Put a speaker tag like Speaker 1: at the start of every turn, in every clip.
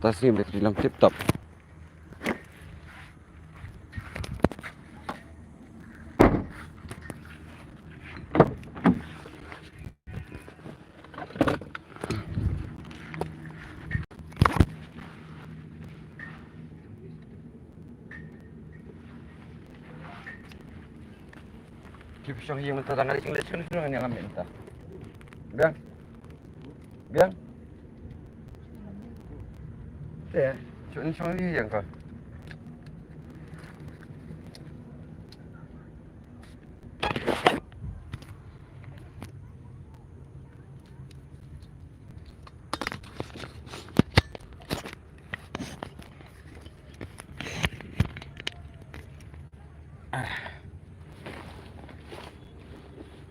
Speaker 1: Tas ni bateri dalam laptop. Siapa yang mentatangkan English kan itu yang ambil entah. Biang. Biang. Ya, cuma yang kau.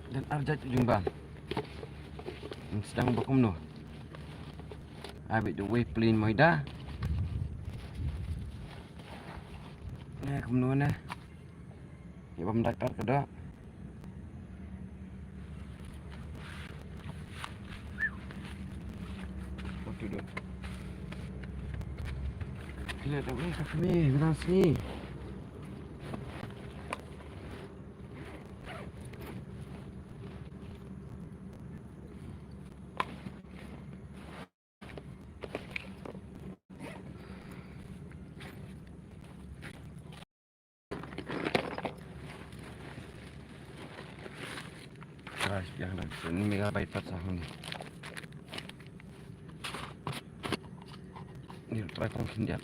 Speaker 1: Dan Arjat Jumbang yang sedang berkumno. Habis the way plane Moida. Nah, kumno na. Iba mendakar ke dak. Waktu dah. Lihat tak boleh kat sini, benar sini. Keras yang dah sini megabyte pasang ni. Ni try mungkin dia.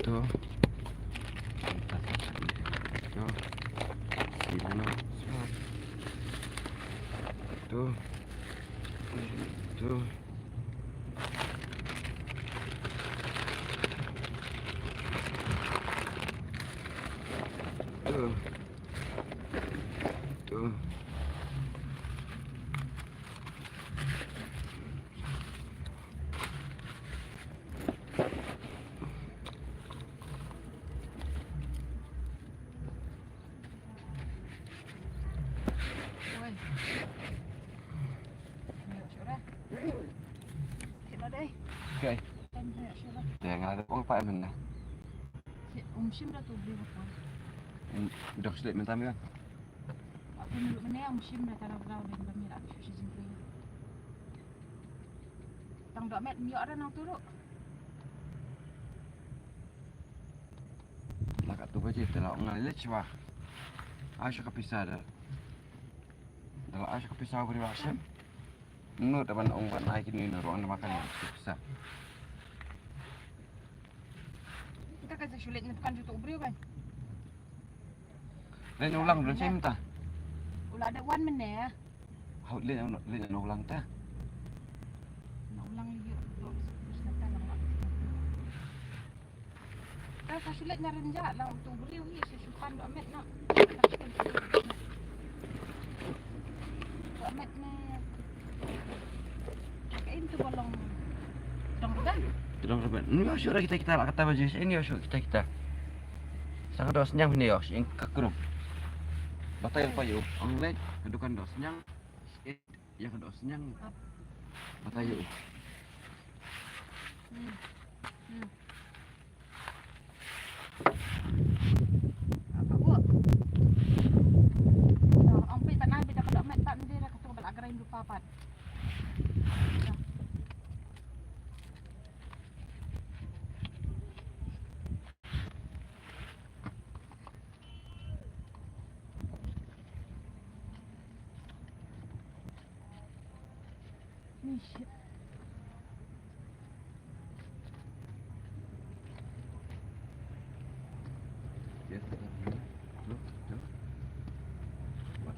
Speaker 1: Tuh. Tuh. Sino? Tuh. Tuh. Tuh. Tuh. Okay. Jangan ada orang pak mana.
Speaker 2: Sim dah tu beli apa?
Speaker 1: Udah sulit minta kan?
Speaker 2: Apa menurut mana sim dah tanah berau dan bami nak susu sendiri. Tang dok met miok dah nang turuk.
Speaker 1: Lakat tu baca telah ngalir cewa. Asyik kepisah dah. Dalam asyik kepisah beri rasam. Nur depan orang naik ini ruang makan kepisah.
Speaker 2: Kita kasi sulit ni bukan juta beri kan?
Speaker 1: Lain ulang dulu saya minta.
Speaker 2: Ulah ada wan mana ya?
Speaker 1: Hau lain ulang ta.
Speaker 2: Nak ulang lagi. Selatan lah. Kita kasi sulit narenjak lah untuk beri ni sesukan dok met nak. Dok met ni. Kain tu bolong. Dong kan?
Speaker 1: Tolong sahabat. Ini asyik kita nak kata baju ini asyik kita. Sangat dos senyang ini ya, yang kakurung. Batai apa yuk? Online kedukan dos senyang. Yang dos senyang. Batai yuk.
Speaker 2: Apa buat? Ang pita na bida ka met pa hindi ra kato bal agrain lupa pat. Shit.
Speaker 1: Yes. Look. What?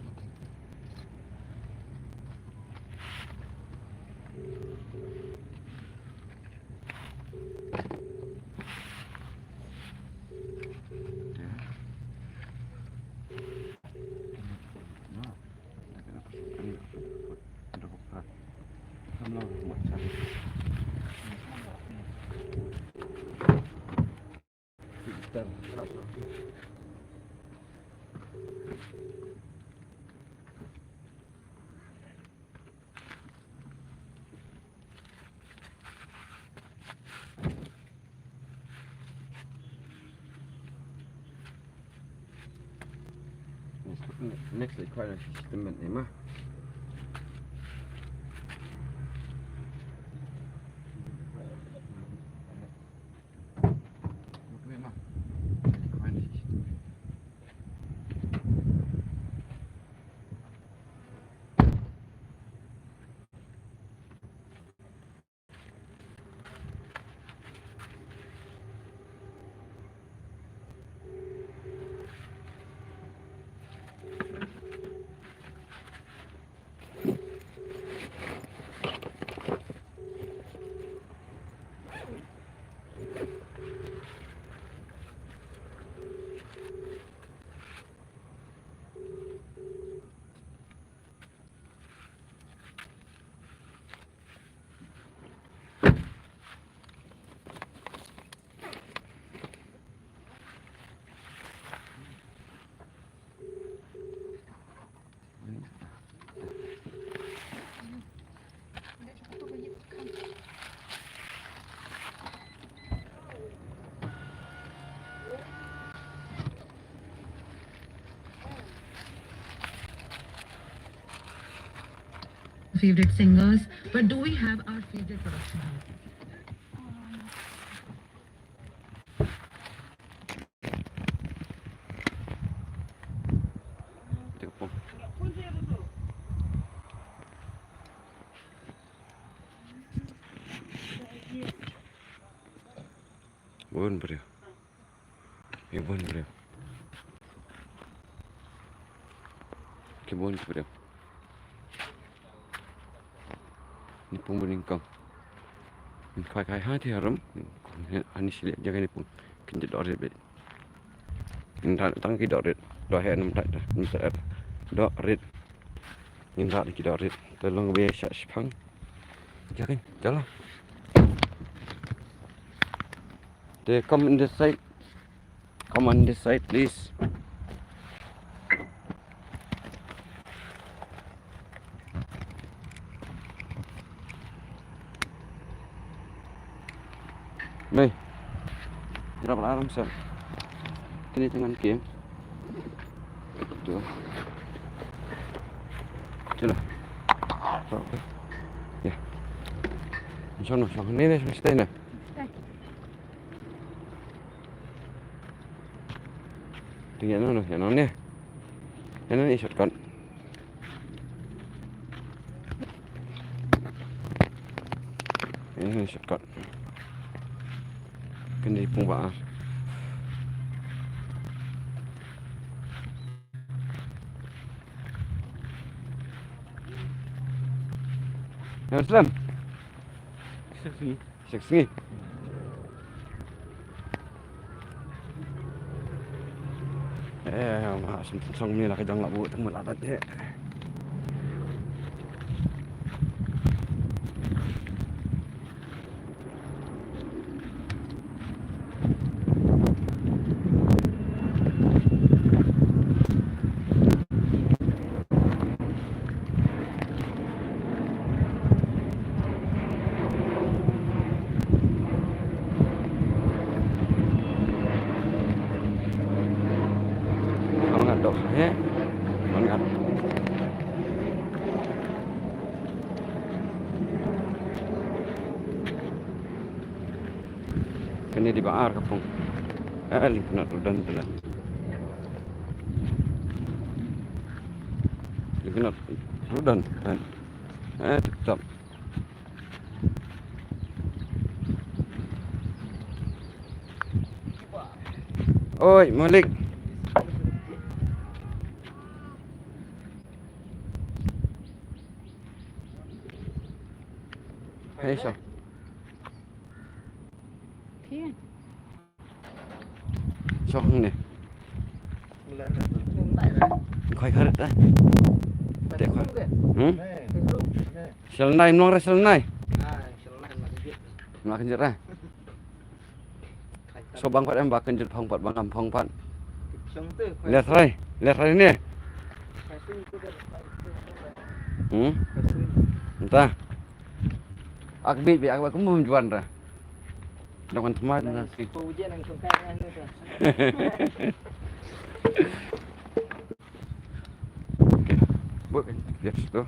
Speaker 1: Next quite a system ni mah.
Speaker 3: Favorite singers, but do we have our favorite production house?
Speaker 1: Bukan beri. Kebun bro. Kebun bro. Ni pun beringkang. Ni kai hati harum. Ani silik jaga ni pun. Kinjit dorit bet. Indah tang ki dorit. Dohe nam tak dah. Ni tak ada. Dorit. Indah ki dorit. Tolong be syak spang. Jaga. Jalan. They come in this side. Come on this side, please. Đây. Kita dapat aram sel. Kini tangan kiri. Betul. Jalan. Okey. Ya. Insyaallah, ni stay ni. Tinggal mana? Yang mana ni? Yang mana ni shotgun? Ini shotgun. Kena ipung baar. Yang Islam? Seksi. Mak song ni lah kejang nak buat tempat atas dia. Bangat. Kini di baar kapung. Link nak rudan tu lah. Link nak rudan kan. Tetap. Oi, Malik. Hei, so.
Speaker 2: Kia.
Speaker 1: So ni. Khoi khơi đấy. Để khoi. Sel nai nong ra sel nai. Makan jerah. So bang pat em makan jer phong pat bang am phong pat. Lihat rai ni. Entah. Aku bi aku mau menjual dah. Dengan teman dah.
Speaker 4: Ujian yang sungkai ni tu.
Speaker 1: Buat lihat situ.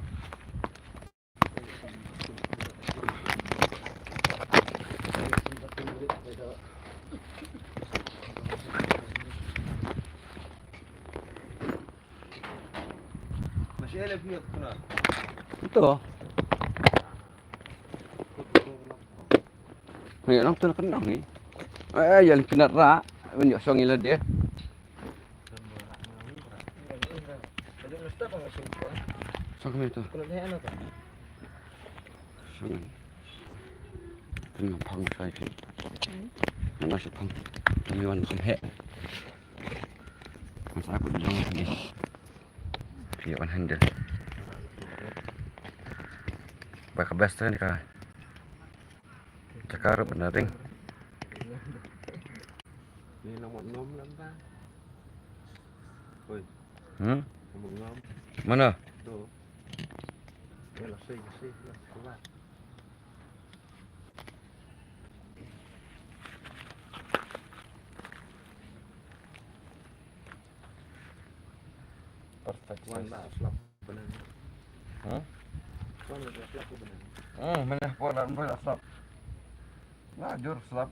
Speaker 4: Masih ada punya kenal.
Speaker 1: Betul. Ni orang tu nak kenal ni. Yang kena rak, banyak song ilah dia. Song ni tu.
Speaker 4: Kalau dia apa?
Speaker 1: Song. Tengah pang saya ni. Mana si pang? Kami wan pang hek. Masa aku jangan ni. Dia wan handle. Baik best ni kan. Cakar benar ring.
Speaker 4: Ni nombor 6 lambat. Oi. Nombor 6.
Speaker 1: Mana?
Speaker 4: Tu. Yalah, sih lah.
Speaker 1: Perfect.
Speaker 4: Wan lah slap benar. Wan lah slap benar.
Speaker 1: Mana pola boleh slap. Nah, jur slap.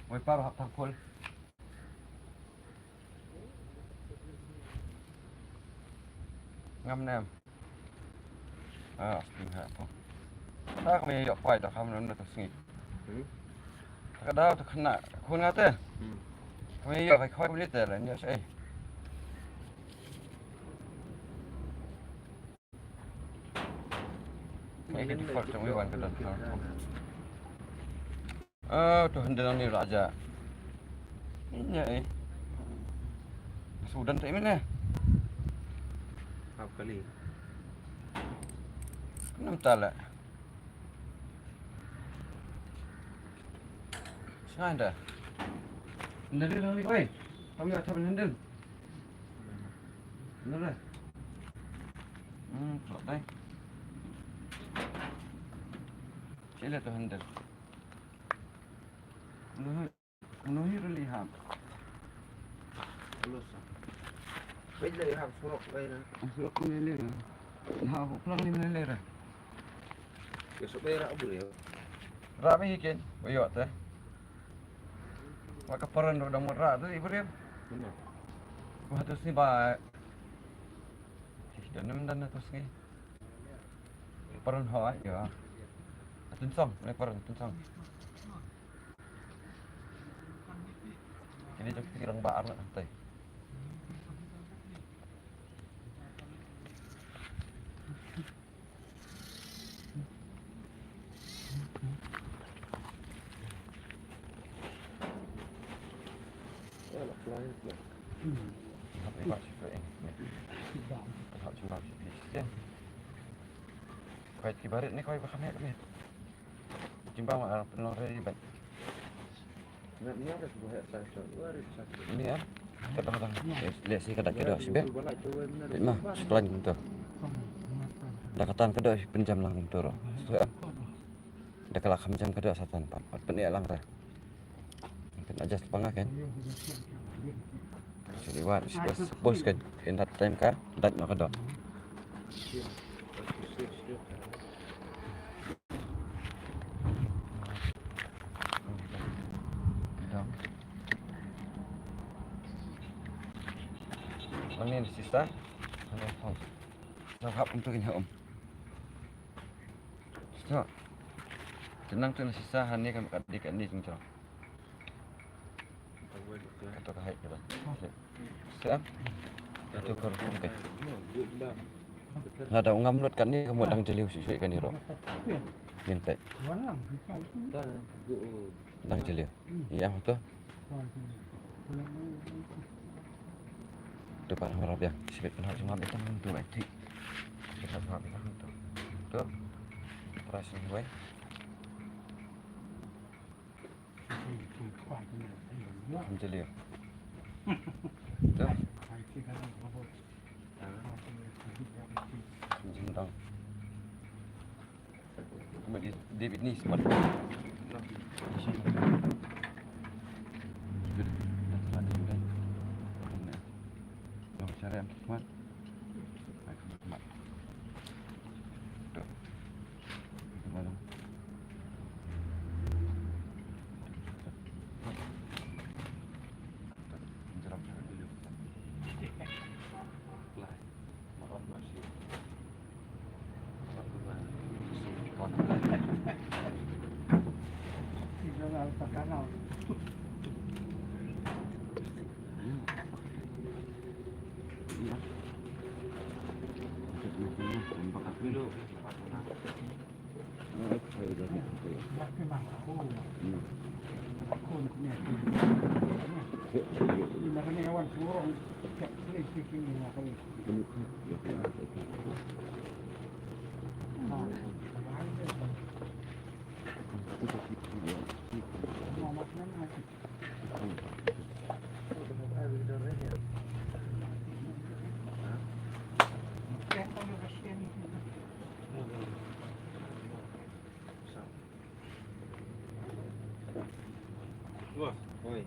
Speaker 1: Oi par hak takul. Ngam nem. Setengah apa. Tak kami yok pai tak kami nak tu sengit. Kadang tu kena kun ngate. Kamiค่อยๆliter lah ni saya. Ini default trong cái bàn cái đợt tuh hendak ni raja. Ini ya. Sudan tak mana?
Speaker 4: 5 kali.
Speaker 1: Kenapa tak? Senang dah. Hendak ni, oi. Kami tak tahu hendak. Benar dah. Tak tahu. Sila tu hendak. Menuhi reliham.
Speaker 4: Lulus. Bây giờ học số độ đây nè.
Speaker 1: Surat ni lera. Nah, pulang ni mana lera?
Speaker 4: Cái số đây đã bự.
Speaker 1: Rapi hikin, bayot eh. Maka peran udah merah tu ibrahim.
Speaker 4: Benar.
Speaker 1: Wah terus ni ba. Dan dan terus ni. Peran hawa ya. Tunsong, ni peran tunsong. Ini tu kirang baar nak tai.
Speaker 4: Đó là fly rồi.
Speaker 1: Học đi bạn phải. Học chúng ta phải. Quay cái barit ni quay bakal ni kami. Jumpa mak penuh ribet.
Speaker 4: Nak ni ada sebuah headset so. Waris sakit.
Speaker 1: Ini ya. Kadang-kadang lihat sih kadang kedua sih. Lima setelah itu. Dah katan kedua penjam lang itu roh. Dah kelak jam kedua satan empat penit lang dah. Mungkin aja sepangah kan. Jadi wat bos kan. Indat time ka, dat mak kedua. Ini sisa. Sahab untuk ini om. So. Tenang tu sisa hani kan adik ni cengcong. Kata kahit kita. Siap. Itu kor okey. Ada ungam mulut kan ni kamu dang jeliu sisui kan ni ro. Minta. Dang jeliu. Iya betul. Depan harap yang sibuk pun harus mengambil tangan tu baik. Kita harap tangan tu. Tu. Perasaan gue. Menjelir. Tu. Jendang. Kemudian David ni smart. Cara yang smart. Smart. Tu. Mana? Jeram dulu. Maaf masih.
Speaker 5: Jangan pakanau.
Speaker 1: Iya. Nampak dulu. Saya dah ni.
Speaker 5: Memang aku. Aku ni. Ini macam awan turun. Tak boleh fikir ni aku.
Speaker 4: Wah, oi.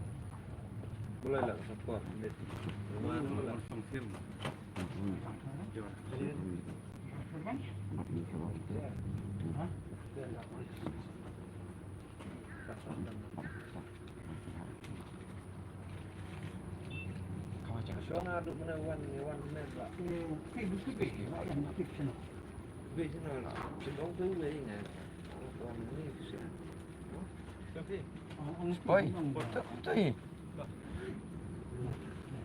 Speaker 4: Boleh lah support. Rumah lah film. Soalnya aduk mana wan mana lah.
Speaker 5: Hey, bukan begitu. Ada fiction.
Speaker 4: Begitu lah. Sedang tu begini. Wan ni sih. Okey.
Speaker 1: Oi, betul ni.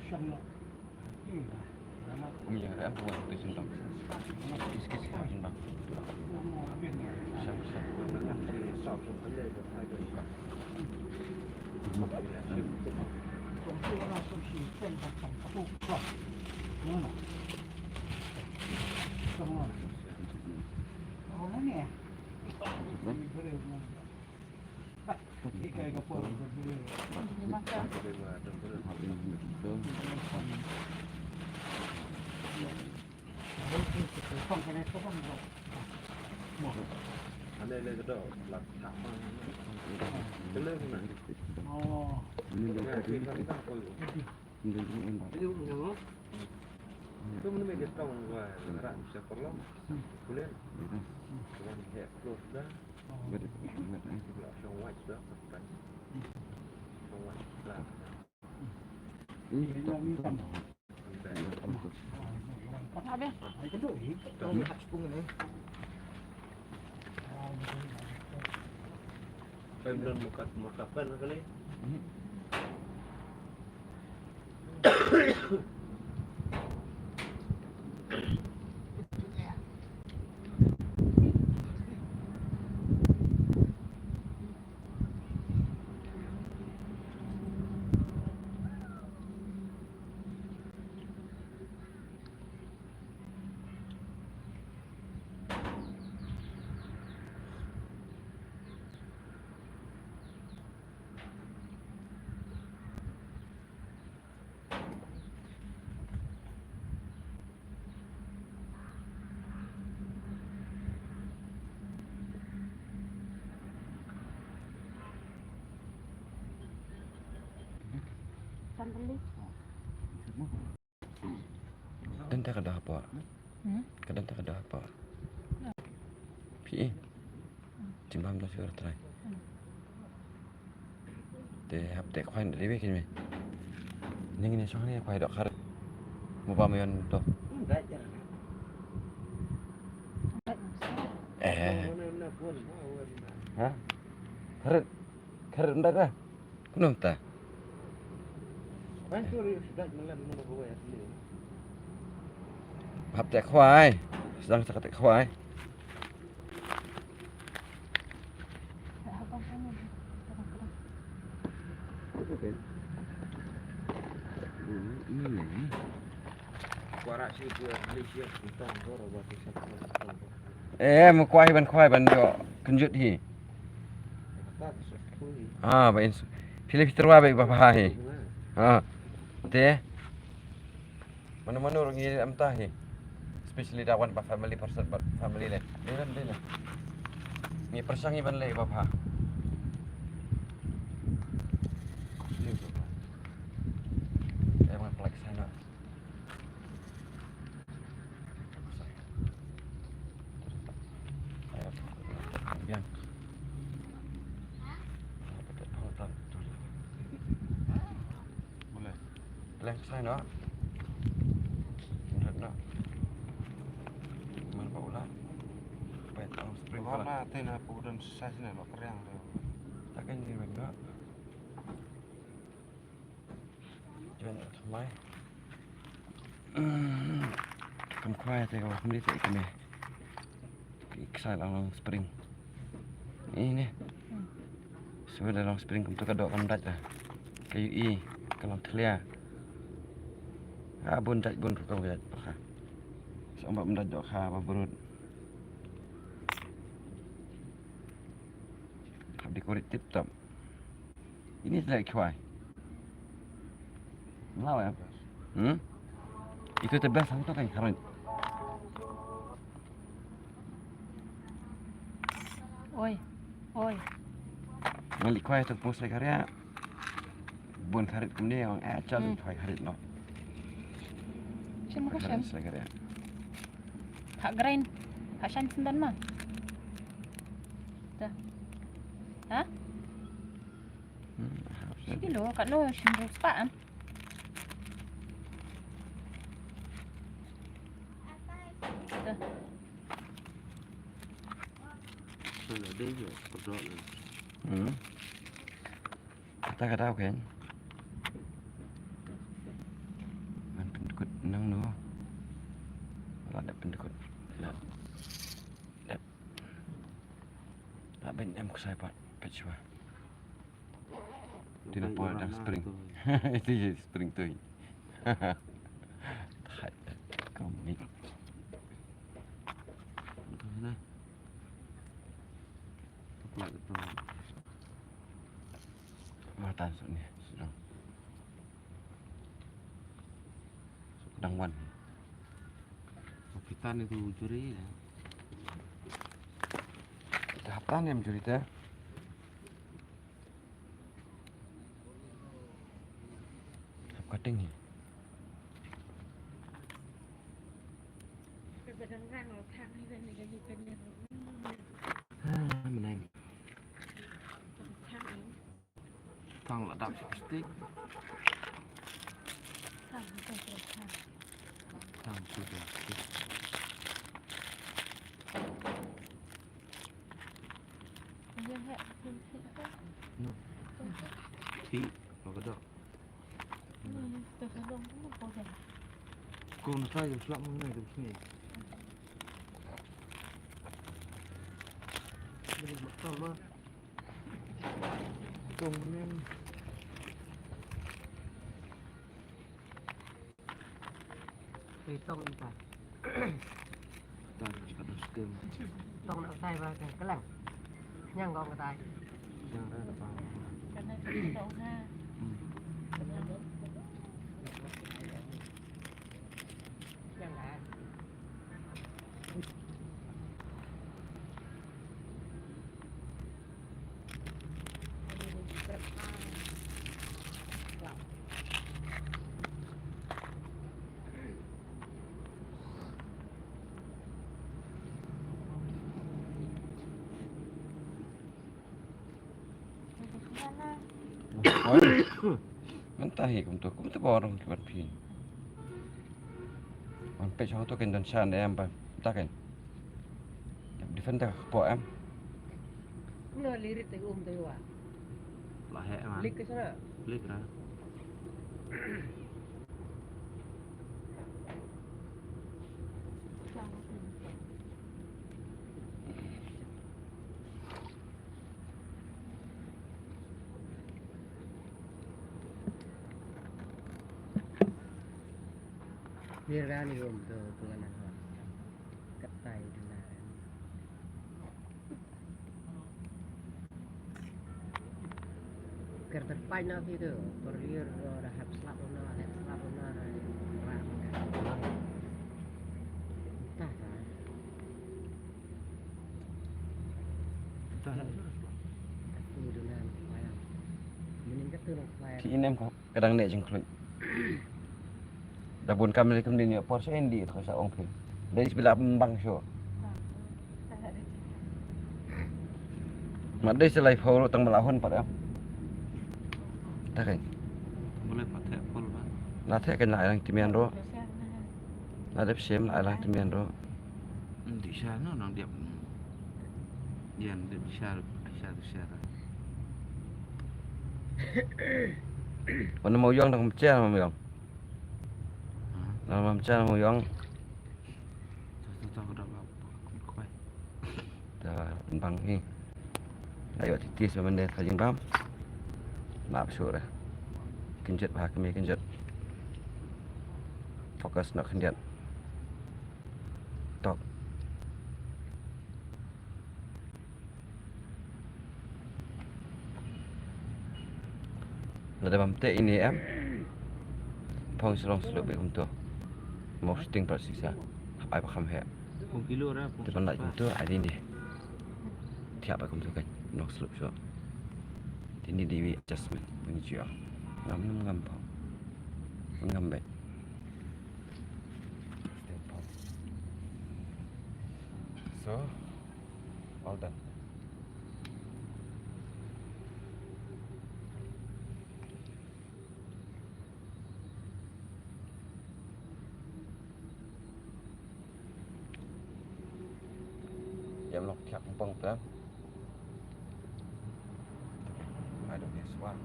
Speaker 5: Sama. Iya. Anak
Speaker 1: Iya, ada apa buat itu sendok? Kis-kis sendok.
Speaker 5: mau habisnya.
Speaker 1: Siap.
Speaker 4: Nó ăn thì sọt xuống vấn đề của hai người.
Speaker 5: Trong chỗ là số sĩ tên là trong các bộ phận. Đúng không? Xong rồi. Không nói nè. Mình phải đều mà. Cái cây cà phê mình phải đều.
Speaker 2: Di makan.
Speaker 4: Bây giờ đừng có được học
Speaker 5: Không cái này có không được. Một.
Speaker 4: anh đây lên cái độ là thảo cái lên này
Speaker 5: Ồ.
Speaker 4: cái khi nó tăng cường ví dụ như nó cứ mình cái trồng và rạn sẽ có lắm cứ lên còn hẹp lột ra là trong ngoài đó trong ngoài là
Speaker 5: Ini yang tầm.
Speaker 2: Habis.
Speaker 5: Cái đội gì?
Speaker 4: trong hạt cung này em lên một cặp phân nó cái lên
Speaker 2: Kan beli.
Speaker 1: Dan tak ada apa. Kadang tak ada apa. Pi. Timbang dah sudah try. Teh hab teh khoai để biết cái này. Nhưng này xong này khoai đọt khát. Mua bao nhiêu to? Hah? Kharit ndak ah? Kunum ta? Hab teh khoai. Sedang cakap teh khoai.
Speaker 2: Abang kamu. Kadang-kadang.
Speaker 4: qua lại siêu vừa đi siêu chúng ta có rồi vào thì
Speaker 1: Mu khoai ban jo kunjut hi. Bain. Pilih terwa baik bapa hi. Teh. Mana-mana orang ini amtah hi. Especially dawan ba family person family le. Dia. Ni persangi ban le bapa. Emang pelak sana. Biang. Boleh. Leng sana. Nó mana pak ulat pet ang spring pala
Speaker 4: na tên là phụ đơn sai này nó cái răng rồi
Speaker 1: takkan ni benda jangan sampai kam khoai te ko kam dite kame iksal ang spring ini sudah long spring kam tu kadok kam dat lah kayu i kalau telia bun dat bun kam dat pakha Ombak mendadak kha apa berut. Habis korek tip top. Ini selai kuai. Melawa ya? Itu tebas sama tu kan karun.
Speaker 2: Oi.
Speaker 1: Malik kuai tu pun selai karya. Bun karit kemudian orang acal kuai karit no.
Speaker 2: Cuma kasih.
Speaker 1: Selai karya.
Speaker 2: Hak grind. Hak shan sendan mah. Dah. Ha? Sige lo, kat lo shin sepat am. Dah.
Speaker 4: là đi rồi rồi
Speaker 1: Tak ada kan? nang no. Ada pendekut. Tak ben em ke saya pak pecah. Tidak boleh dah spring. Itu je spring tu. Tak komik.
Speaker 4: Betul dah. Apa betul?
Speaker 1: Mata ni sedang wan.
Speaker 4: Kapitan itu curi ya.
Speaker 1: Kapan yang mencuri tu? Apa tinggi? Menang. Tang ledak stick. Tang sudah stick. Thì nó có được. Cô nó tay được lắm này được nhỉ. Đây là tao luôn. Cùng lên.
Speaker 5: Thì tông đi ta.
Speaker 4: Tao chỉ có được skim.
Speaker 5: Tông nó tay vào cái lằng. Nhang gọn cái tay.
Speaker 4: Yang ra là bao.
Speaker 2: Cái này phải đậu ha.
Speaker 5: Nhang lại.
Speaker 1: Mentah hikum tu, kum tu borong kibat pin. Man pe cho tu kan dan san em ba, tak kan. Defend tak po em.
Speaker 5: Nó lirit tới tới wa.
Speaker 4: Là hệ mà.
Speaker 5: Lick cái sao?
Speaker 4: Lick ra.
Speaker 5: Dia ra ni tu kan ha. Cắt tay thì là ker terpain nak itu, periur dah hab slap ona, rak. Tah tah.
Speaker 4: Ta
Speaker 5: Ini dunan payah. Mending kat tu nak payah.
Speaker 1: Thì em có kadang nek jeng klui. Dah bun kami kem ni Porsche Indy tu sa ong pin. Dari sebelah bang show. Mak dei selai phau tang melahun pat em. Tak kan.
Speaker 4: boleh pakai pol ba.
Speaker 1: Lah the kan lại lang timian ro. Lah dep sem lại lang timian ro.
Speaker 4: Di sana nang dia. Yan dia besar besar.
Speaker 1: Còn mau yong đang che mà mày không? Là mà che mau yong.
Speaker 4: Tahu dah apa. Kuat.
Speaker 1: Dah bang ni. Ayo titis benda sajing bam. Maaf sure. Kenjut bah kami kenjut. Fokus nak kenjut. Tok. Là bam te ini em. Phong selong selok be untuk. Mau sting persiksa. Ai ba kham he.
Speaker 4: Pung kilo ra.
Speaker 1: Thì bạn lại chúng tôi ai đi đi. Thiap ba kum tu kan. Nok selok so. Ini di adjustment menuju. Ngam gampang. Mengambil. So, all done. Jam lok thiap pong tam. I don't guess what.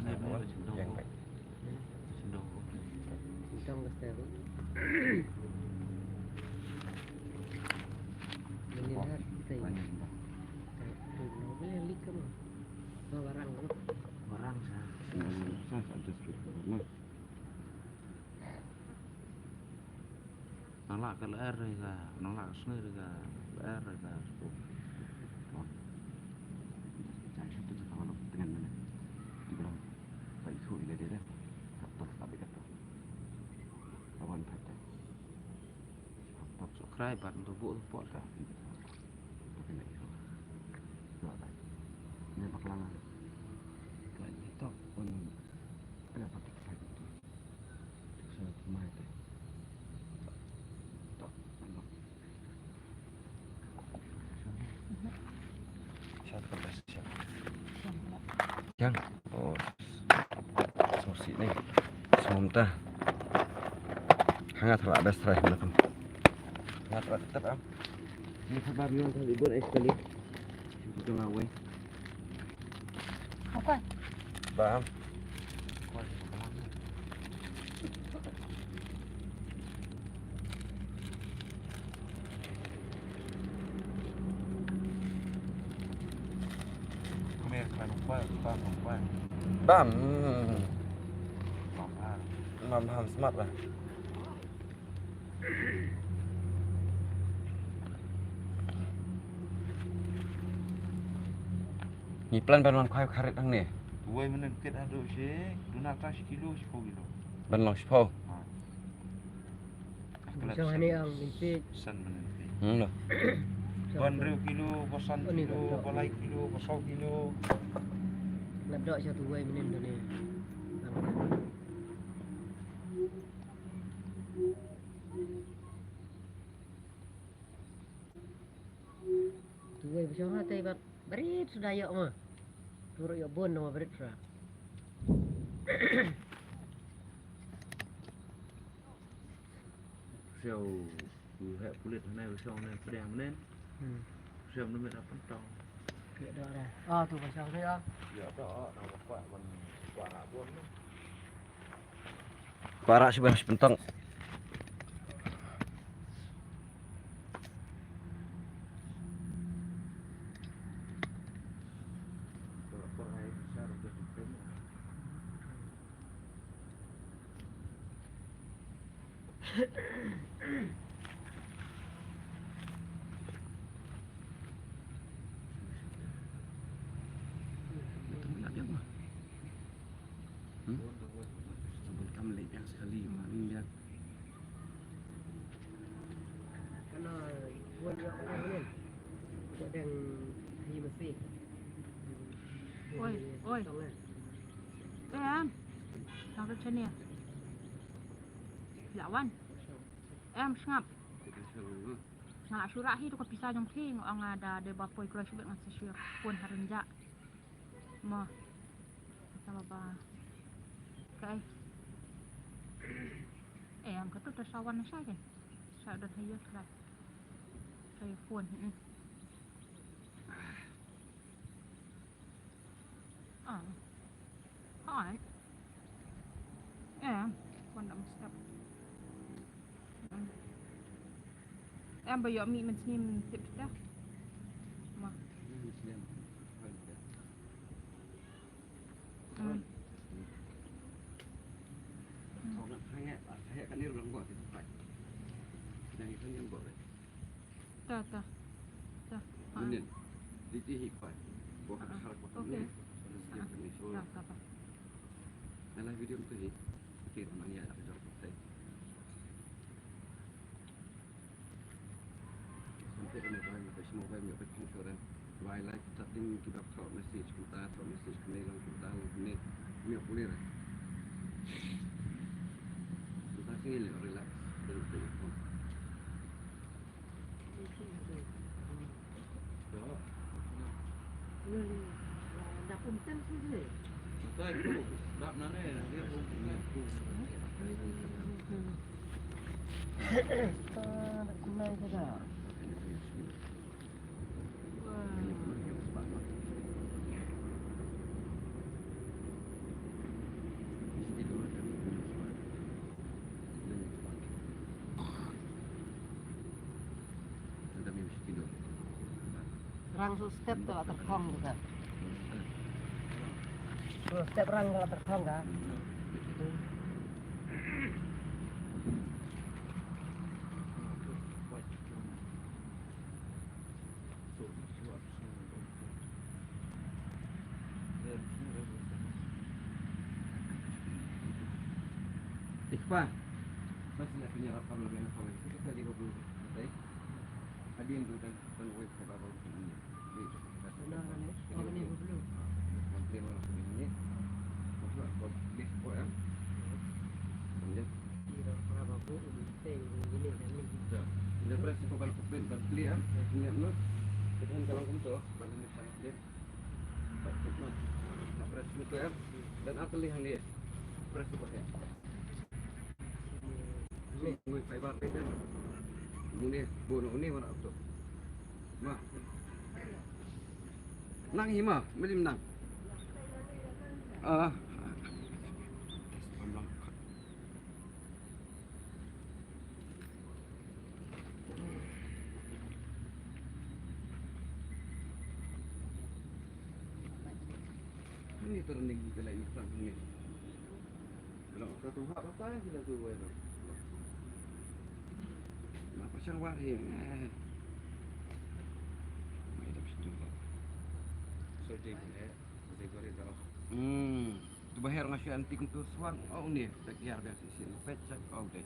Speaker 4: Này
Speaker 1: Yang
Speaker 4: boleh
Speaker 1: baik.
Speaker 4: Sendong.
Speaker 6: trong cái xe mình lihat teh
Speaker 1: Banyak.
Speaker 6: nó boleh lihat kan bawa barang kan
Speaker 1: Orang saya ada sedikit. Nolak ke LR ka, nolak sendiri ka, LR ka. Saya itu kalau dengan mana? Dibilang Pak Isu ini dia kata tapi kata. Kawan kata. Subscribe button tu buat ka. Tapi nak itu. Buat tak. Ini bakalan. Kayak itu pun ada pakai kayak itu. Saya mai tu. Yang oh sosi nih sementara hangat lah ada strike belakang hangat lah tetap am ini kabar yang tadi buat sekali itu ngawe
Speaker 2: Apa?
Speaker 1: bam bam paham smart lah ni plan ban khoai kharit ang ni
Speaker 4: Tuai mana ket ada sih, duna tas kilo 10 kilo.
Speaker 1: ban long spo
Speaker 6: macam ni yang mimpi
Speaker 4: San mana ni.
Speaker 1: loh
Speaker 4: Ban riu kilo, bosan kilo, balai kilo, bosau kilo.
Speaker 6: nak dok satu way menen tu ni tu way macam mana tadi berit sudah ya mah turut ya bon nama berit sudah
Speaker 4: Siau, buat kulit mana, siau mana, pedang mana. Siau mana dapat pentang.
Speaker 6: ya dah dah ah tu macam tu ya
Speaker 4: Ya dah, nama kuat man, kuat abon.
Speaker 1: para sebenarnya pentang
Speaker 4: Kalau perai besar ke sistem.
Speaker 1: Kamu lihat sekali paling lihat
Speaker 6: kena buat ya menen sedang di mesti
Speaker 2: Oi, oi. Em, sao cái chân nè? Dạ Wan. Em ngap. Ngak syurah hi tu ko pisah jong ting ang ada de bapoi kro syubet ngan syur pun harenja. Mo. Sama ba. Kai. Em ka tu tersawan sai kan. Sa dah hayat lah. Saya pun. Ah. Hai. Em, con đã step. Em bây giờ mình xem tiếp đó. Mà.
Speaker 1: saya kan ni orang buat itu baik yang itu yang buat
Speaker 2: Ta ta. Ta.
Speaker 1: ini di sini baik bukan hal
Speaker 2: Okey.
Speaker 1: ini
Speaker 2: Tak apa.
Speaker 1: dalam video itu ni kita mana ada jodoh kita sampai kena buat semua buat ni apa insurans wildlife starting kita throw message kita ni lang kita ni ni boleh lah kita sini relax betul
Speaker 6: dah pun ten sini
Speaker 4: Betul itu, dak nane dia punya tu.
Speaker 6: Kunai saja. Rang su step tu terkong tu kan. Step rang kalau terkong kan.
Speaker 1: Ikhwan, masih nak punya apa lagi yang kau itu tadi kau belum selesai. Ada yang tu kan web ke apa ini.
Speaker 6: Benar kan ni? Oh ni belum.
Speaker 1: Nanti orang ini. Masuk kau list kau ya. Kemudian
Speaker 6: Kira berapa bu? Stay ini kan ni.
Speaker 1: dia press kau kalau kau clear, ingat lu. Kemudian kalau kamu tu, balik ni saya dia. Nak press itu ya. Dan apa lihat dia? Press tu pakai. Người phải vào đây đấy. Muốn đi, buồn đi mà nào tụ. Mà. Nang hi mà, mới lim nang. Ini turning kita lagi sang ni. Kalau satu hak apa yang kita tu buat. Apa sih war hi? Mai dah situ.
Speaker 4: So dia boleh dah.
Speaker 1: Tu bahar ngasih antik untuk suan. Oh ni, tak kira biasa sini. Pecah oh deh.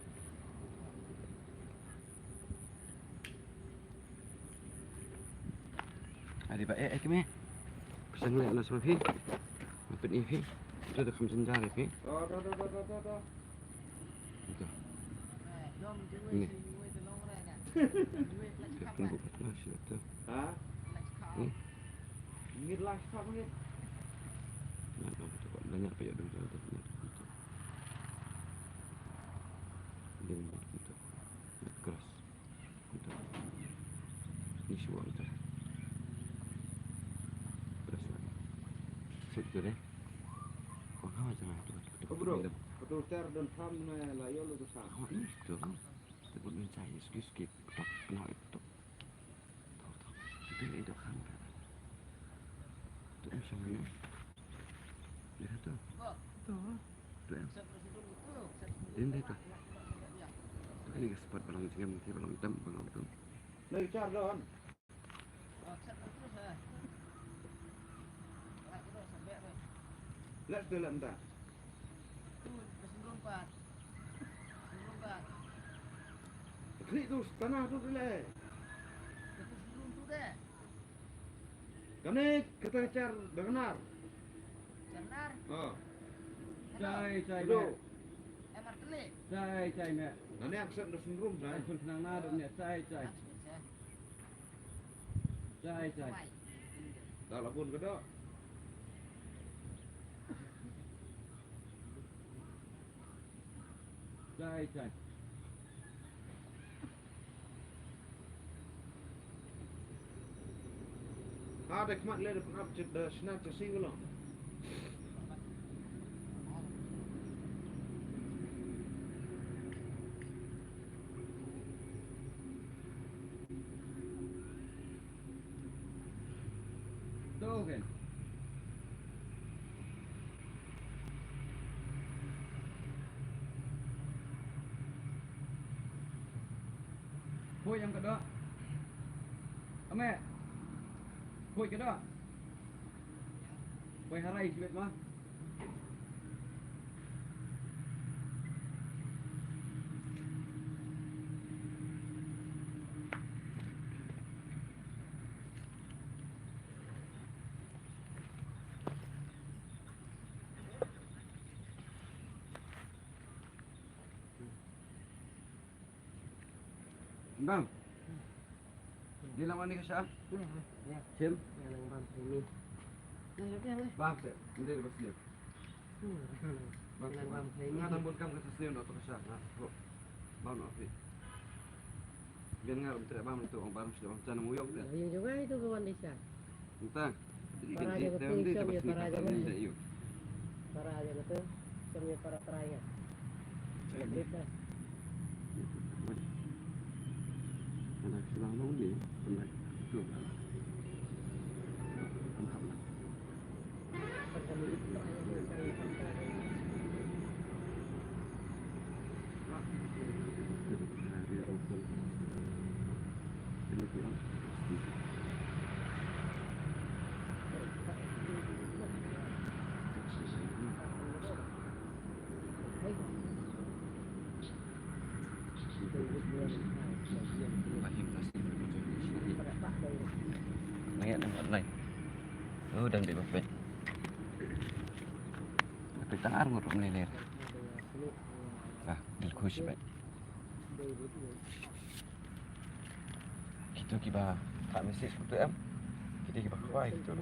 Speaker 1: Ada baik kami. Pesan lihat nak sama fi. Apa ni fi? Itu dah 5 jari fi.
Speaker 4: Oh, dah.
Speaker 1: Itu. Ni. Tunggu masih tu.
Speaker 4: Ha?
Speaker 1: Ni.
Speaker 4: Ni last tak ni.
Speaker 1: Nak cepat banyak payah dulu tu. Dia itu. Keras. Itu. Ni suara tu. Keras lagi. Sudah deh. Kau kau jangan tu.
Speaker 4: Oh bro, betul ter dan ham na layo lu tu sa.
Speaker 1: Kau ini tu. Sebut mencari sikit-sikit. Tak kenal itu. Tahu. Itu kan. Tu macam ni. Lihat tu.
Speaker 2: Tu.
Speaker 1: Tu yang. Ini tu. Tu ini spot balang jengam, balang hitam, balang tu.
Speaker 4: Lai char don. Let's do it entah. Klik tu tanah tu dulu. Kami kita car benar.
Speaker 7: Benar.
Speaker 4: Oh,
Speaker 1: Cai
Speaker 4: bro.
Speaker 7: Emar telik.
Speaker 1: Cai mek.
Speaker 4: Nanti aksen dah sendrum dah.
Speaker 1: Pun senang nado ni cai.
Speaker 4: Dah lapun ke dak?
Speaker 1: Cai.
Speaker 4: Ada kemat le depan up dah senang casi belum?
Speaker 1: Tu kan. Khui yang kedua. Ame. Khui kedua. Khui harai sebab mah. Bang. Di lawan ni kasih.
Speaker 6: Ya.
Speaker 1: Sim.
Speaker 6: Yang bang ini. Yang
Speaker 1: Bang, nanti lepas dia. Bang,
Speaker 6: Yang bang ini.
Speaker 1: ngadang pun kamu kasih sendiri untuk kasih. Bang, apa? Biar ngarap tidak bang itu orang baru sudah orang sana muyok dia.
Speaker 6: Iya juga itu kawan desa.
Speaker 1: Entah. Jadi
Speaker 6: Para
Speaker 1: ganti
Speaker 6: aja
Speaker 1: tahun
Speaker 6: betul,
Speaker 1: dia
Speaker 6: Sam,
Speaker 1: dapat
Speaker 6: ya, para aja
Speaker 1: nikah
Speaker 6: betul.
Speaker 1: saya yuk.
Speaker 6: Para aja betul. Kami para teraya. Lebih dah.
Speaker 1: Ada silang ni, pernah itu. Oh, dan di bapet. Bapet tangar nguruk melilir. Ah, dilkus bet. Kita kiba tak mesej kutu am. Kita kiba kuai tu.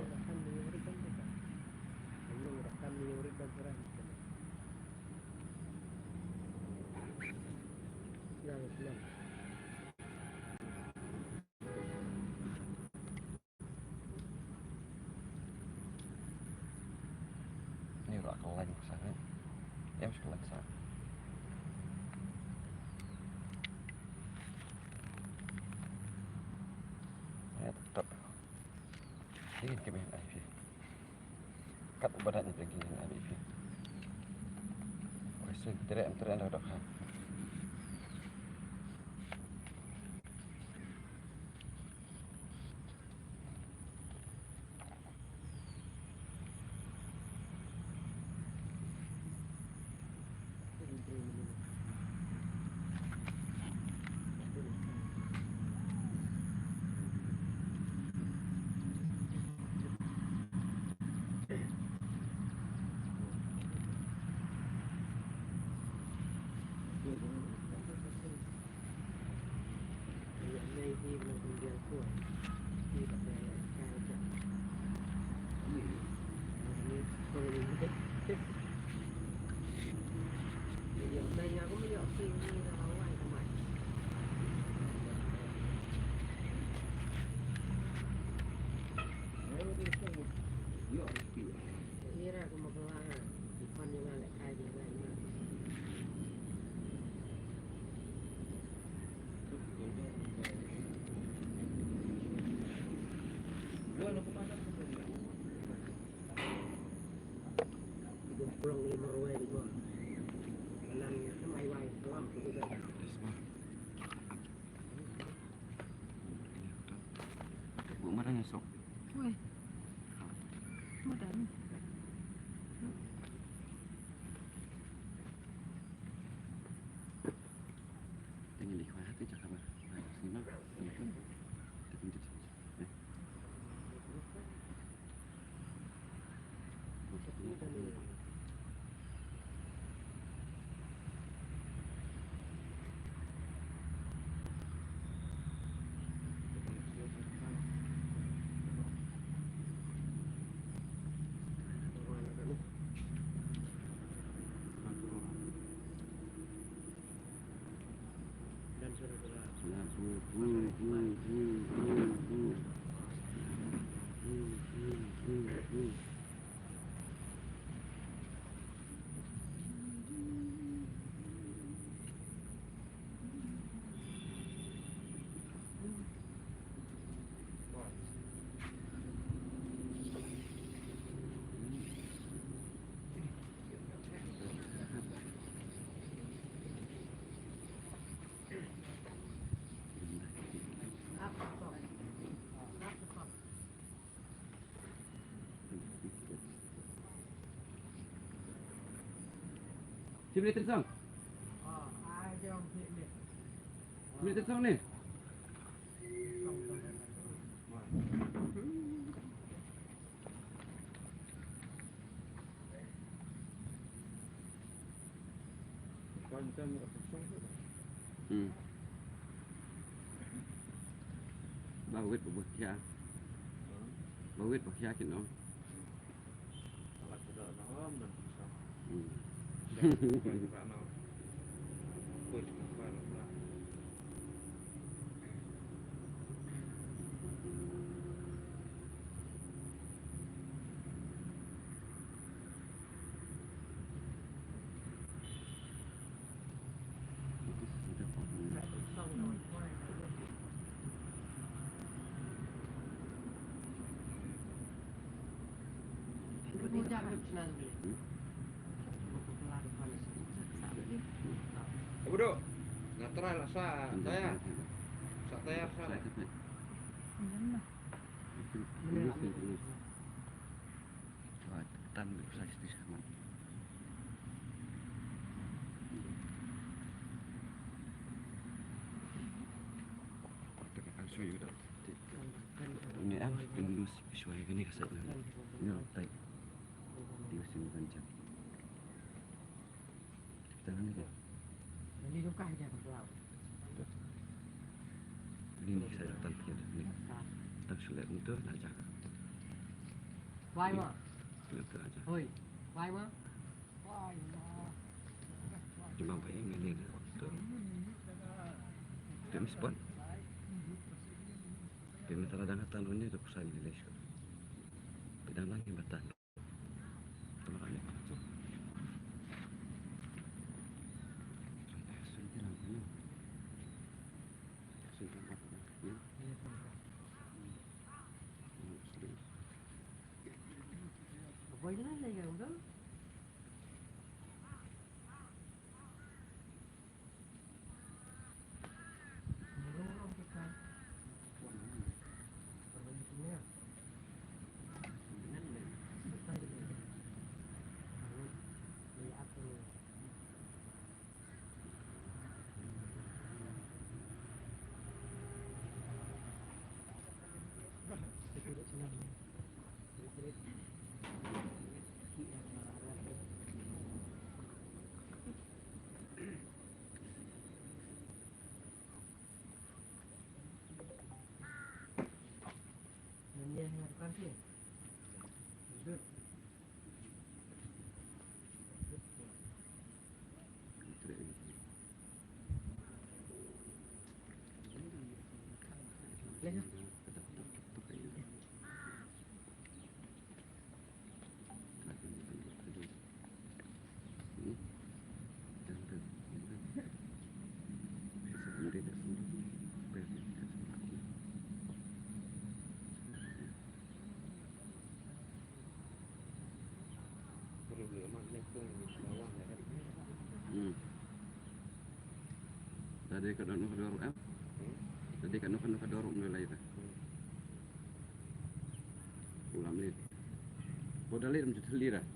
Speaker 1: Ni rak kelan sangat. Ya mesti kelan sangat. Ya tetap. Ini kebihan IV. Kat badan pergi dengan IV. Question tidak ada dah.
Speaker 6: Pulang 5 ruai di bawah. Dalam semai wai kelam tu juga.
Speaker 1: Bu marah esok.
Speaker 2: Weh. Mudah ni.
Speaker 1: Tinggal di kuah hati cakap apa? Sini mah.
Speaker 6: Dan saudara-saudara.
Speaker 1: Sini tersang. Sini tersang ni. Bawit buat kia. Bawit buat kia kena.
Speaker 4: Duduk. Ngatrai lah sa. Saya. Sa tayar sa.
Speaker 1: Tan bisa sama. I'll show you that. Ini am, sesuai kan ni kasat ni. Ni tight. Dia mesti macam. Kita ni ke?
Speaker 6: Ini suka aja kalau.
Speaker 1: Ini saya datang ke ni. Tak sulit untuk nak jaga.
Speaker 6: Why ma?
Speaker 1: Sulit tu aja.
Speaker 6: Hoi. Why ma?
Speaker 1: Cuma bayi ini tu. Dia respon. Dia minta ladang tanah ni tu pusat ni lesu. Pedang lagi batan. Tolong ni.
Speaker 6: Apa ini lah yang tu?
Speaker 1: Tadi kat nak dorong apa? Tadi kat nak dorong mulai tu. Ulam ni. Bodoh ni macam telir lah.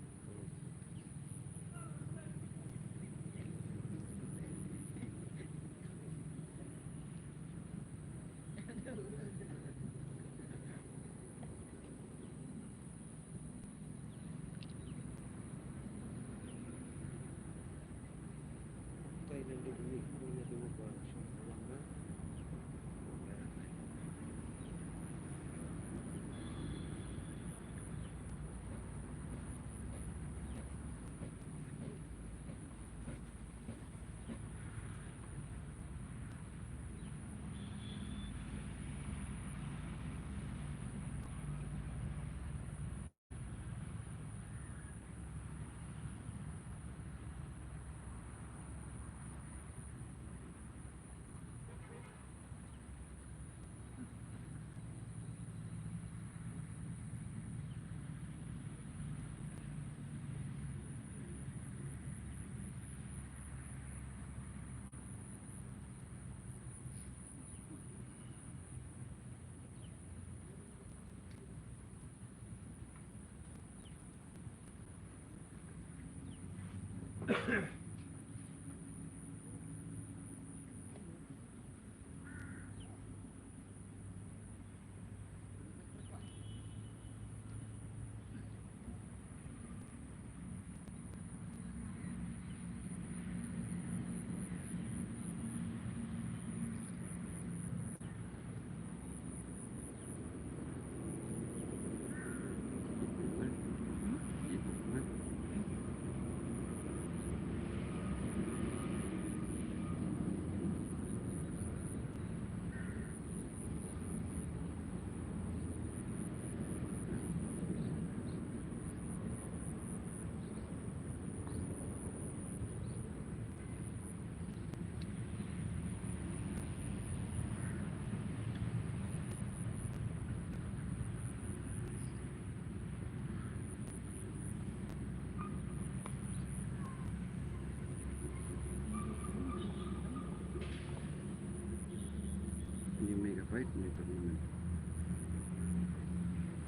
Speaker 1: Ini megabyte ini turnamen.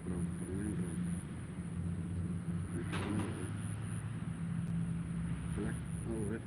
Speaker 1: Turnamen. Black. Oh, red.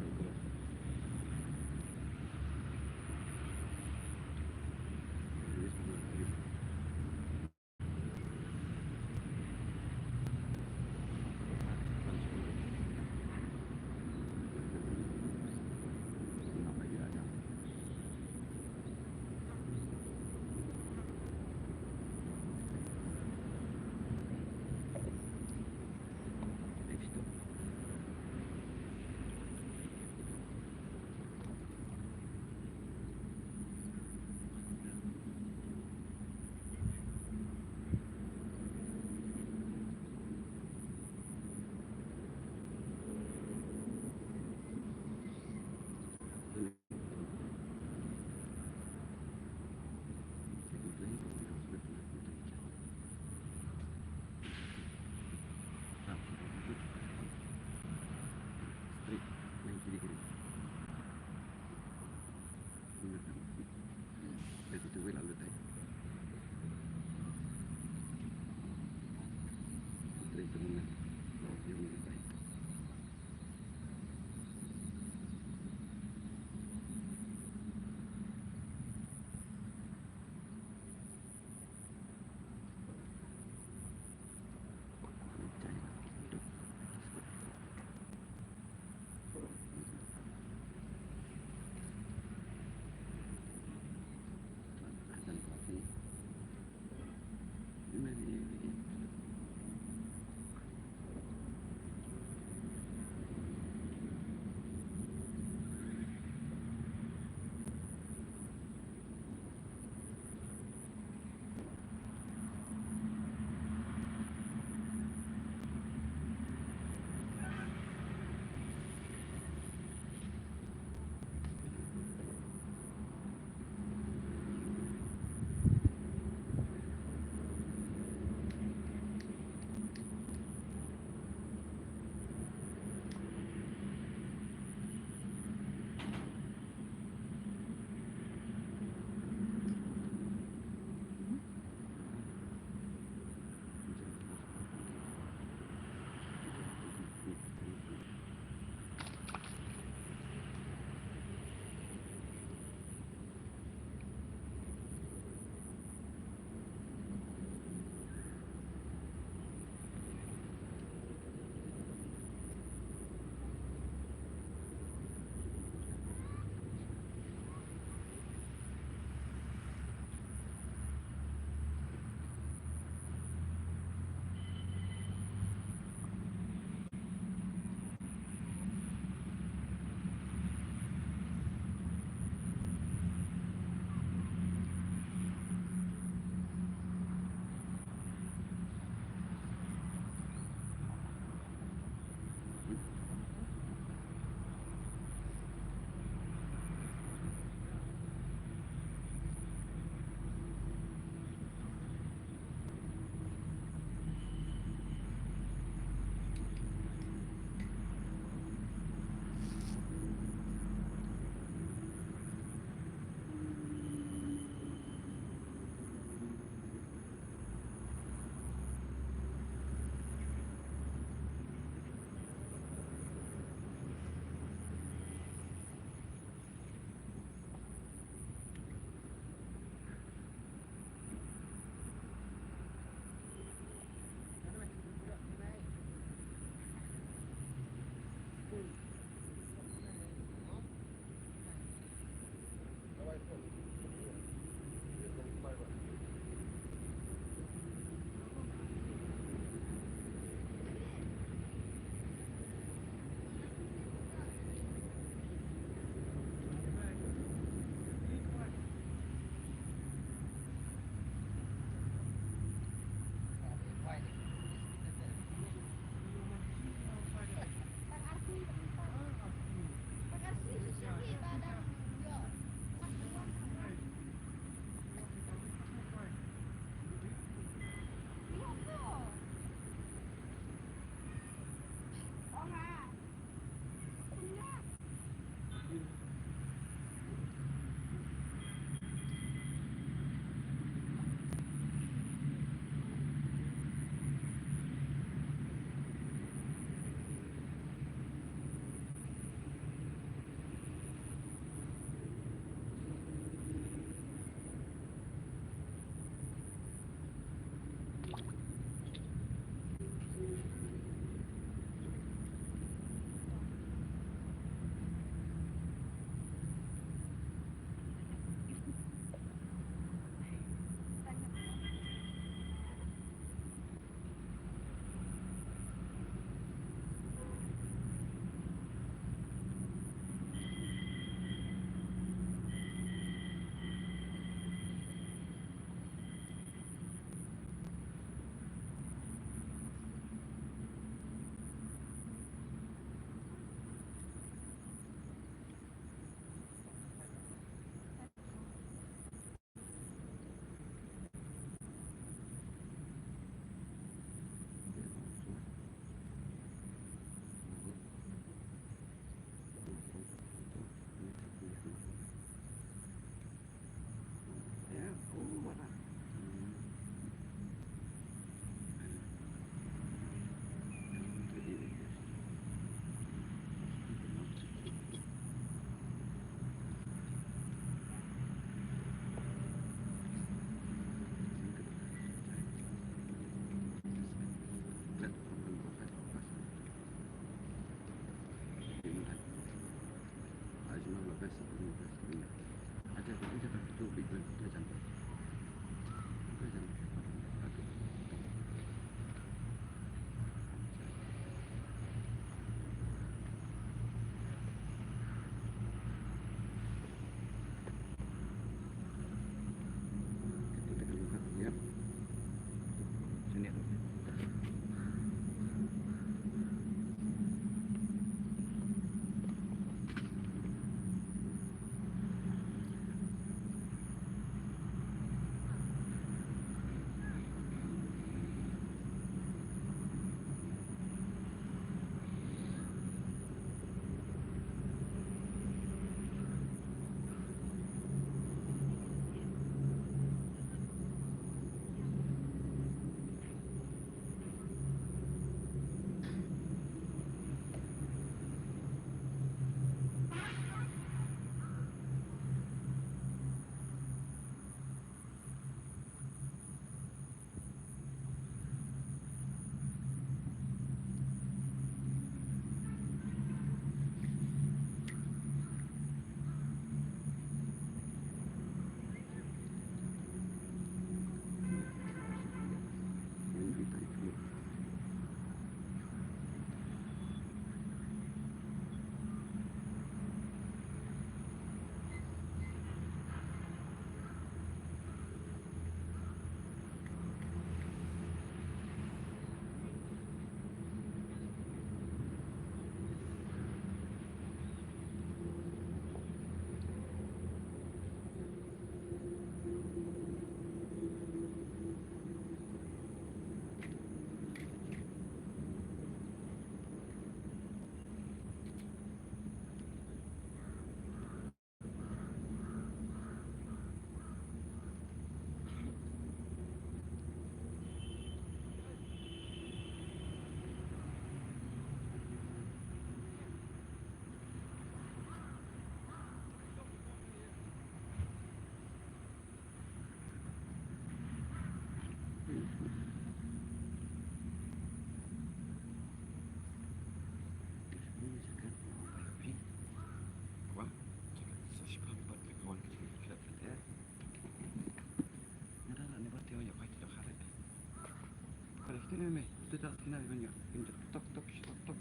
Speaker 1: Itu tak kenal banyak. Pintu tok tok tok tok.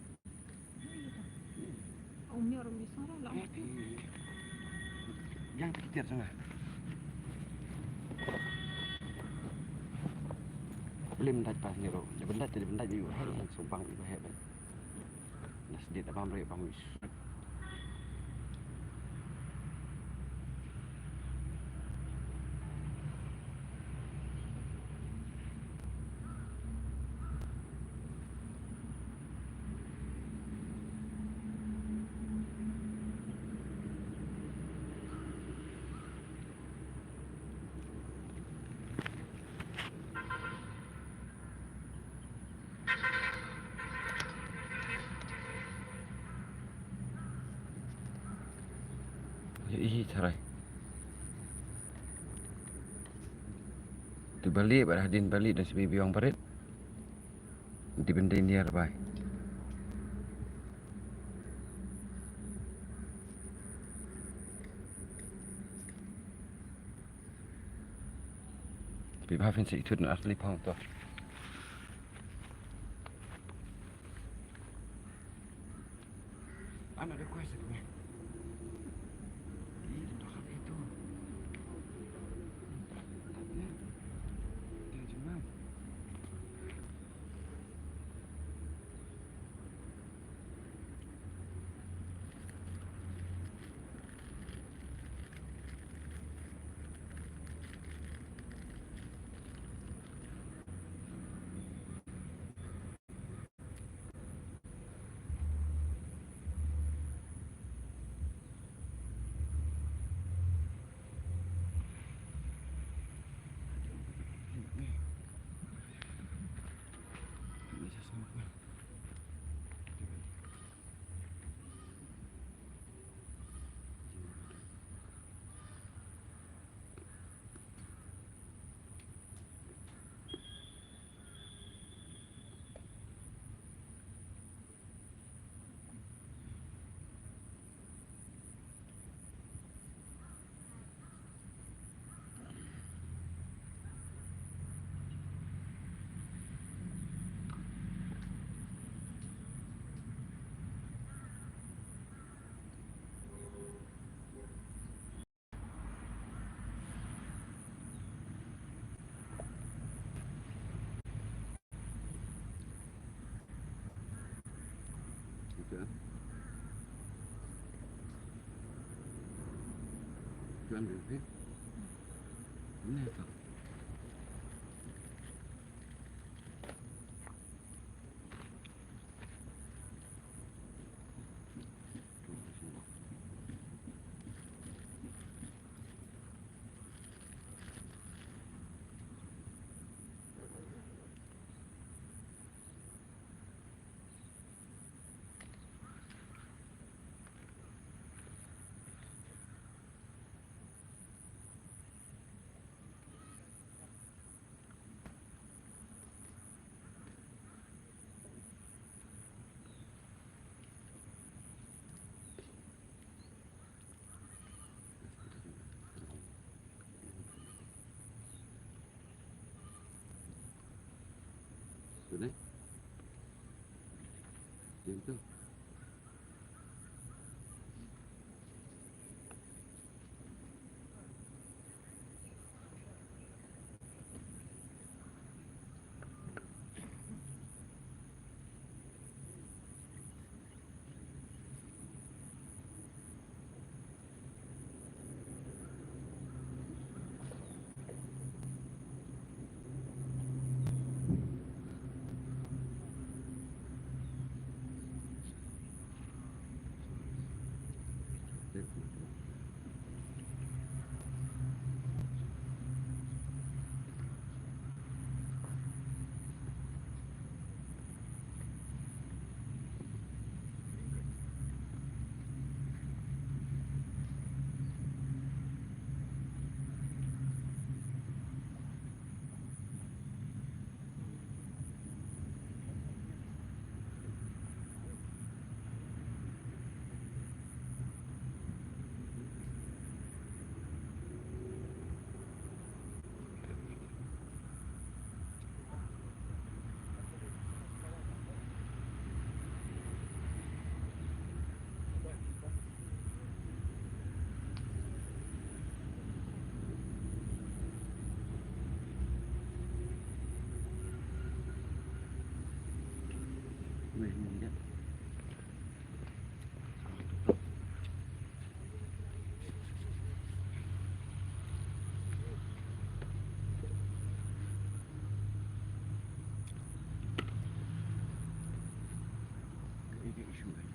Speaker 2: Umi orang bisa lah.
Speaker 1: Yang terkitir sana. Lim dah pas ni ro. Jadi benda juga hal yang sumpang juga hebat. Nas dia tak paham raya pamus. Ih, carai. Tu balik, pada Hadin balik dan si baby orang parit. Nanti benda ini arbai. Tapi maafin si itu nak asli paham tu. Anak ada kuasa tu. Tuan Bibi. Ini apa? Sudah? Yang tu. Weh, ni dia. Ini isu kan.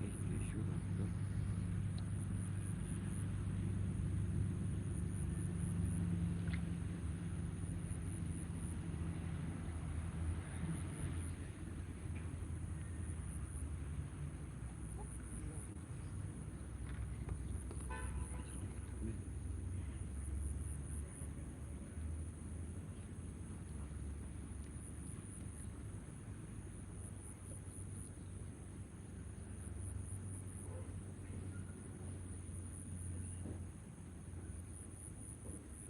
Speaker 1: Ini isu kan.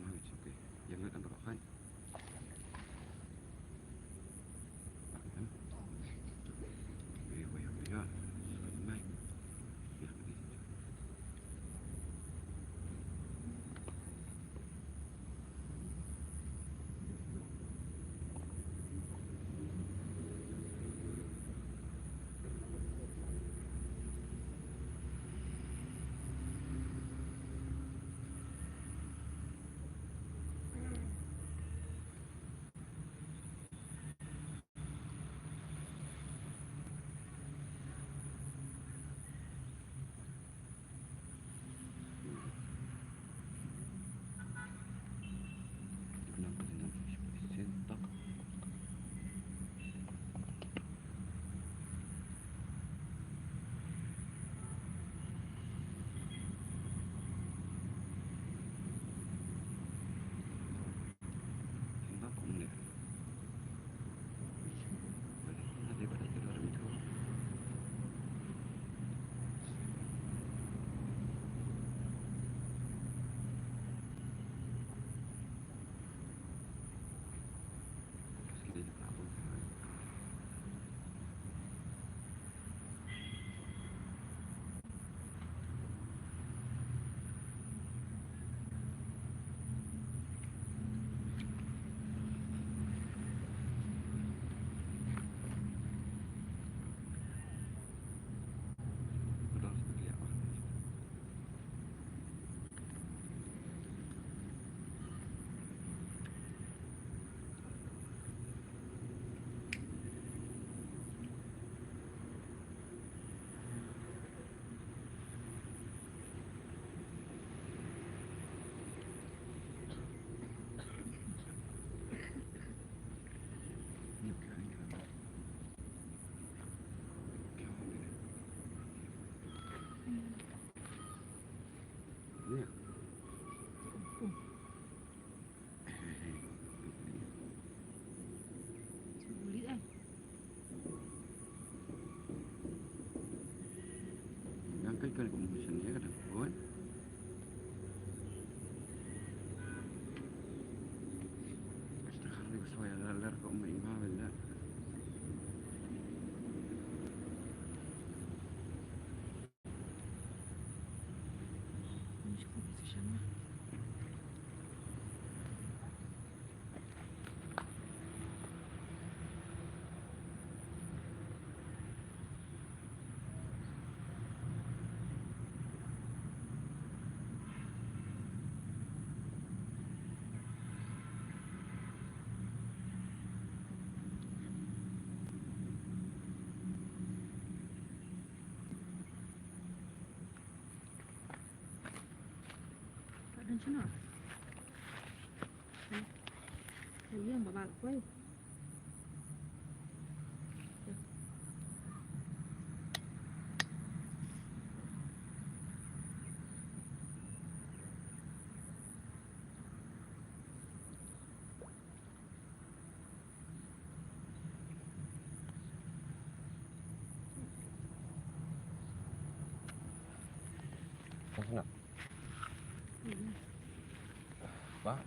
Speaker 1: No, it's okay. Jangan kan rohan. Kenapa seperti sentak? Sentak kok menir? Nanti pada keluar itu. Segini nak apa? Betul seperti apa? Ini bukan ini kan? Kawan ini. Ini ya?
Speaker 2: Sulit
Speaker 1: Yang kali komunikasi ni kadang pun. Sekarang ni saya lalar kau main mahal dah.
Speaker 2: Mesti bisa sama. Tak ada macam mana? Saya yang bawa kuih.
Speaker 1: Nak? Pak?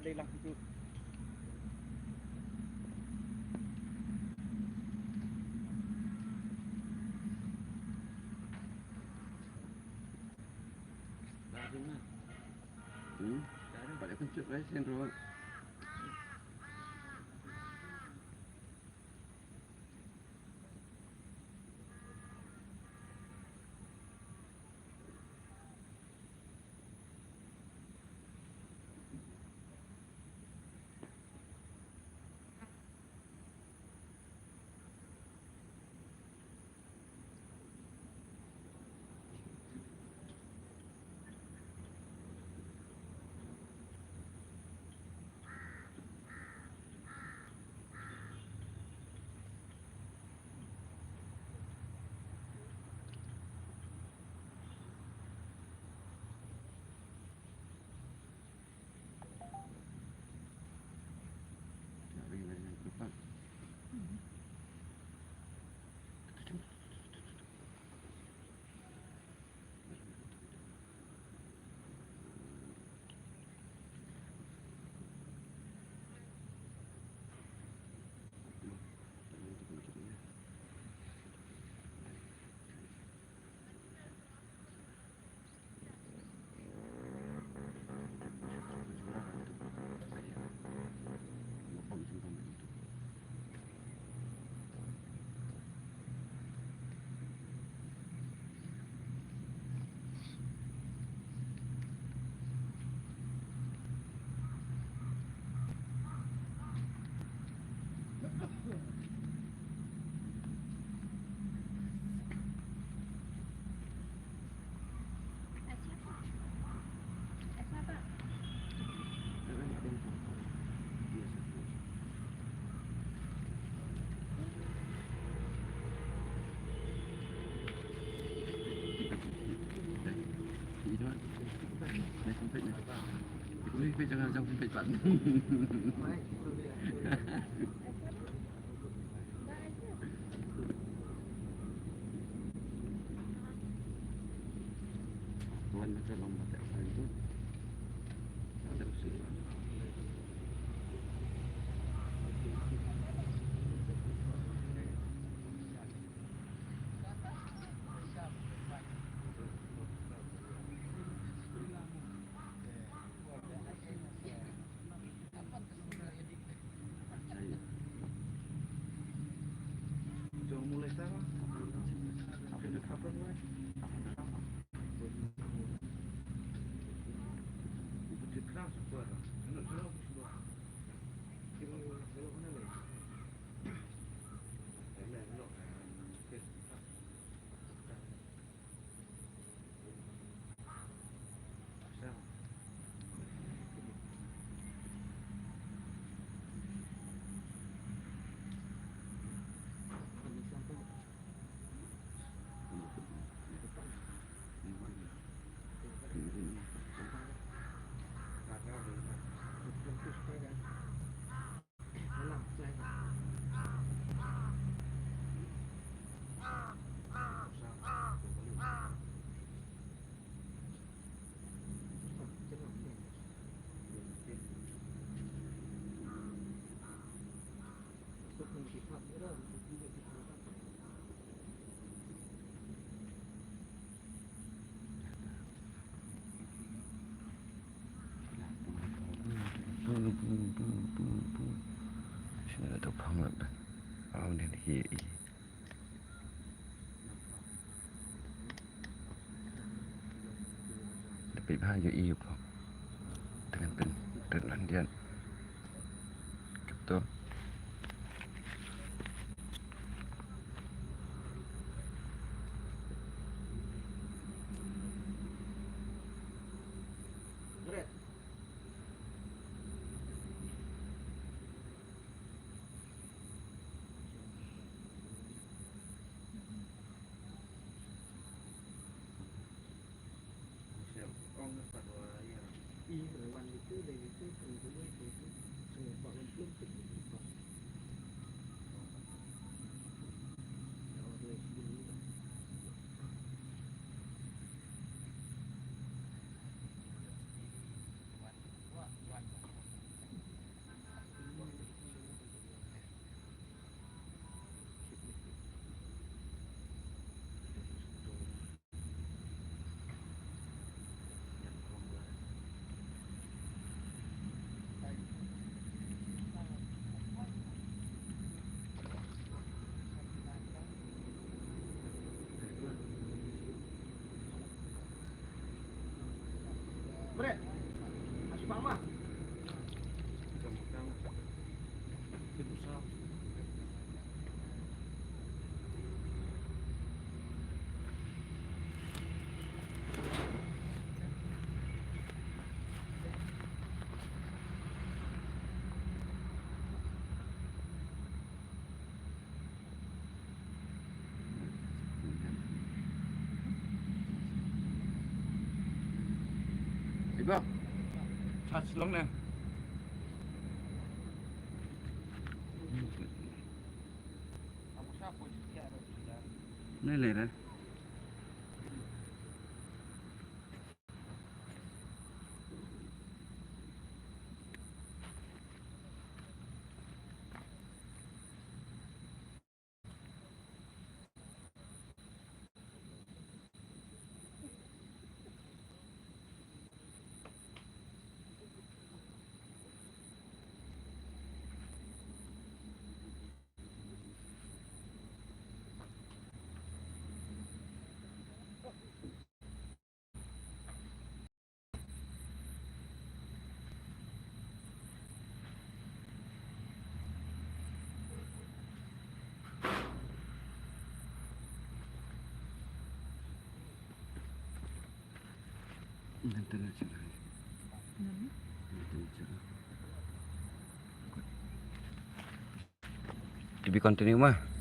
Speaker 5: ada hilang itu.
Speaker 1: Dah ada mana? Pada kencuk lah sendiri. Jangan jauh sempit Pak. Tuan macam lomba tak apa itu. Ada usul.
Speaker 5: Mulai sekarang. Apa mulai? Itu keras suara. Anak suara suara. Kira kalau mana lagi? Elok. Sini ada banget. Oh ni hi. Tapi bahaya iu kok. Dengan penandian. Betul.
Speaker 4: Bre. Asyik mama.
Speaker 1: Ibu. Charge long nè. Này lệ đấy. Nanti nak cerah.
Speaker 2: Nani?
Speaker 1: Nanti nak cerah. To be continue mah.